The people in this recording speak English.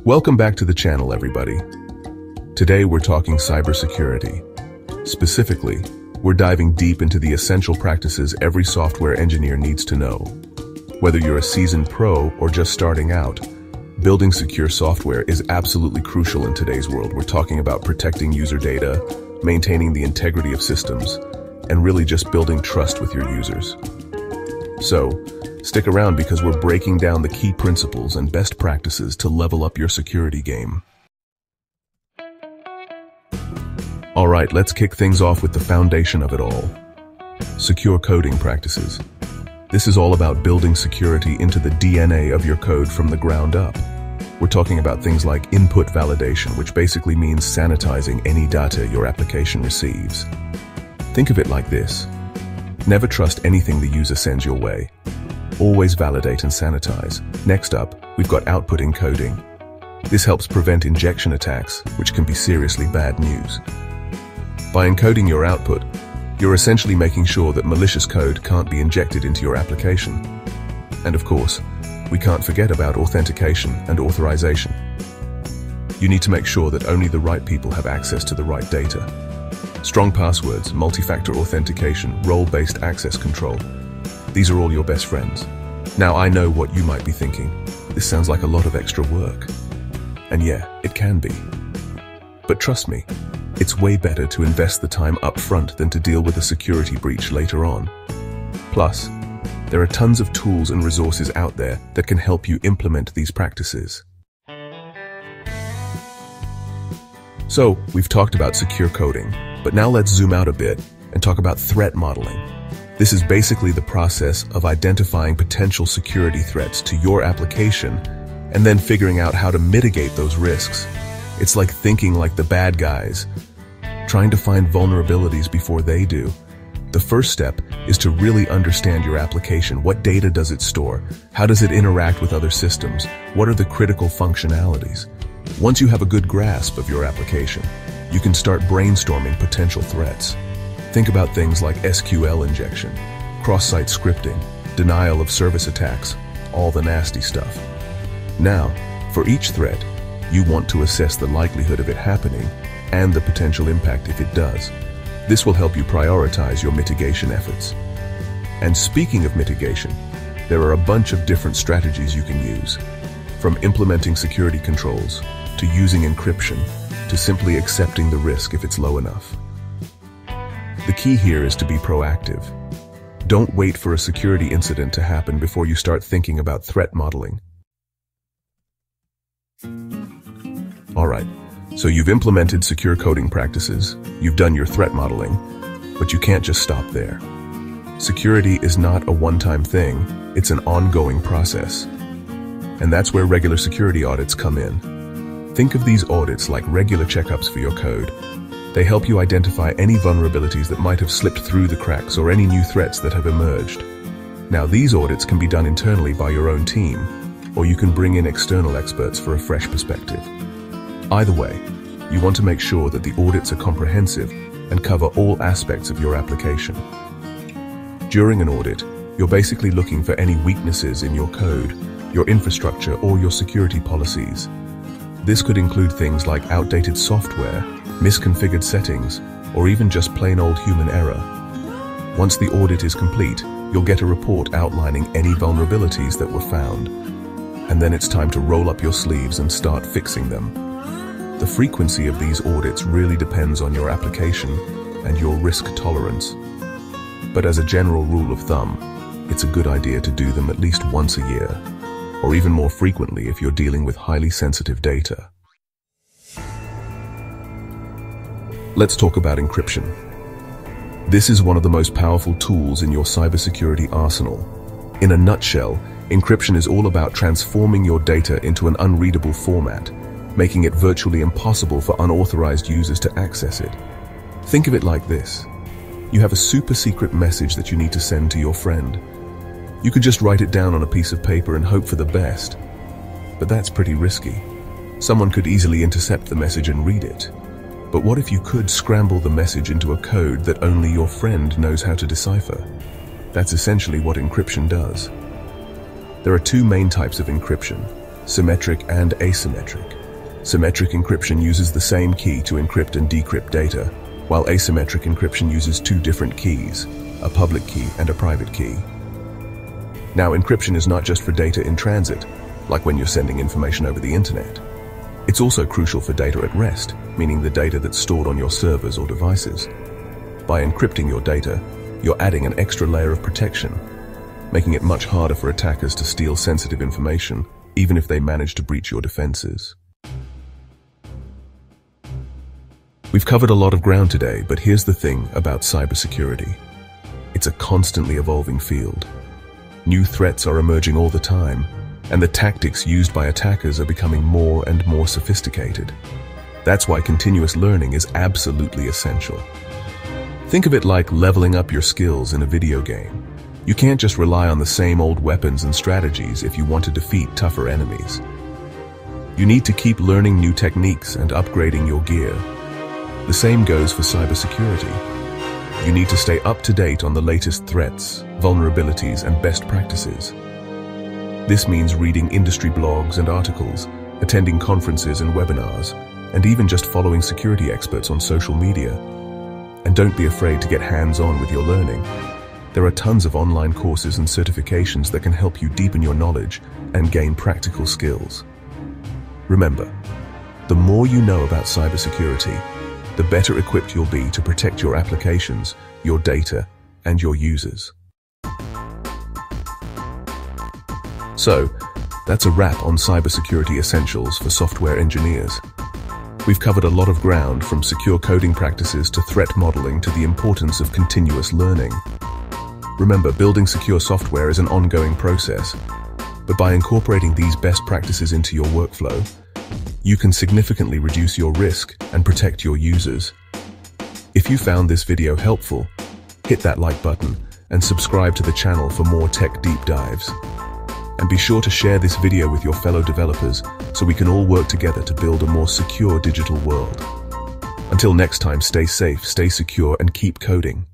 Welcome back to the channel, everybody. Today we're talking cybersecurity. Specifically, we're diving deep into the essential practices every software engineer needs to know. Whether you're a seasoned pro or just starting out, building secure software is absolutely crucial in today's world. We're talking about protecting user data, maintaining the integrity of systems, and really just building trust with your users. So, stick around because we're breaking down the key principles and best practices to level up your security game. Alright, let's kick things off with the foundation of it all. Secure coding practices. This is all about building security into the DNA of your code from the ground up. We're talking about things like input validation, which basically means sanitizing any data your application receives. Think of it like this. Never trust anything the user sends your way. Always validate and sanitize. Next up, we've got output encoding. This helps prevent injection attacks, which can be seriously bad news. By encoding your output, you're essentially making sure that malicious code can't be injected into your application. And of course, we can't forget about authentication and authorization. You need to make sure that only the right people have access to the right data. Strong passwords, multi-factor authentication, role-based access control. These are all your best friends. Now I know what you might be thinking. This sounds like a lot of extra work. And yeah, it can be. But trust me, it's way better to invest the time up front than to deal with a security breach later on. Plus, there are tons of tools and resources out there that can help you implement these practices. So, we've talked about secure coding, but now let's zoom out a bit and talk about threat modeling. This is basically the process of identifying potential security threats to your application and then figuring out how to mitigate those risks. It's like thinking like the bad guys, trying to find vulnerabilities before they do. The first step is to really understand your application. What data does it store? How does it interact with other systems? What are the critical functionalities? Once you have a good grasp of your application, you can start brainstorming potential threats. Think about things like SQL injection, cross-site scripting, denial of service attacks, all the nasty stuff. Now, for each threat, you want to assess the likelihood of it happening and the potential impact if it does. This will help you prioritize your mitigation efforts. And speaking of mitigation, there are a bunch of different strategies you can use. From implementing security controls, to using encryption, to simply accepting the risk if it's low enough. The key here is to be proactive. Don't wait for a security incident to happen before you start thinking about threat modeling. Alright, so you've implemented secure coding practices, you've done your threat modeling, but you can't just stop there. Security is not a one-time thing, it's an ongoing process. And that's where regular security audits come in. Think of these audits like regular checkups for your code. They help you identify any vulnerabilities that might have slipped through the cracks or any new threats that have emerged. Now, these audits can be done internally by your own team, or you can bring in external experts for a fresh perspective. Either way, you want to make sure that the audits are comprehensive and cover all aspects of your application. During an audit, you're basically looking for any weaknesses in your code, your infrastructure, or your security policies. This could include things like outdated software, misconfigured settings, or even just plain old human error. Once the audit is complete, you'll get a report outlining any vulnerabilities that were found. And then it's time to roll up your sleeves and start fixing them. The frequency of these audits really depends on your application and your risk tolerance. But as a general rule of thumb, it's a good idea to do them at least once a year, or even more frequently if you're dealing with highly sensitive data. Let's talk about encryption. This is one of the most powerful tools in your cybersecurity arsenal. In a nutshell, encryption is all about transforming your data into an unreadable format, making it virtually impossible for unauthorized users to access it. Think of it like this. You have a super secret message that you need to send to your friend. You could just write it down on a piece of paper and hope for the best. But that's pretty risky. Someone could easily intercept the message and read it. But what if you could scramble the message into a code that only your friend knows how to decipher? That's essentially what encryption does. There are two main types of encryption: symmetric and asymmetric. Symmetric encryption uses the same key to encrypt and decrypt data, while asymmetric encryption uses two different keys, a public key and a private key. Now, encryption is not just for data in transit, like when you're sending information over the internet. It's also crucial for data at rest, meaning the data that's stored on your servers or devices. By encrypting your data, you're adding an extra layer of protection, making it much harder for attackers to steal sensitive information, even if they manage to breach your defenses. We've covered a lot of ground today, but here's the thing about cybersecurity. It's a constantly evolving field. New threats are emerging all the time, and the tactics used by attackers are becoming more and more sophisticated. That's why continuous learning is absolutely essential. Think of it like leveling up your skills in a video game. You can't just rely on the same old weapons and strategies if you want to defeat tougher enemies. You need to keep learning new techniques and upgrading your gear. The same goes for cybersecurity. You need to stay up to date on the latest threats, vulnerabilities, and best practices. This means reading industry blogs and articles, attending conferences and webinars, and even just following security experts on social media. And don't be afraid to get hands-on with your learning. There are tons of online courses and certifications that can help you deepen your knowledge and gain practical skills. Remember, the more you know about cybersecurity, the better equipped you'll be to protect your applications, your data, and your users. So, that's a wrap on cybersecurity essentials for software engineers. We've covered a lot of ground, from secure coding practices to threat modeling to the importance of continuous learning. Remember, building secure software is an ongoing process, but by incorporating these best practices into your workflow, you can significantly reduce your risk and protect your users. If you found this video helpful, hit that like button and subscribe to the channel for more tech deep dives. And be sure to share this video with your fellow developers so we can all work together to build a more secure digital world. Until next time, stay safe, stay secure, and keep coding.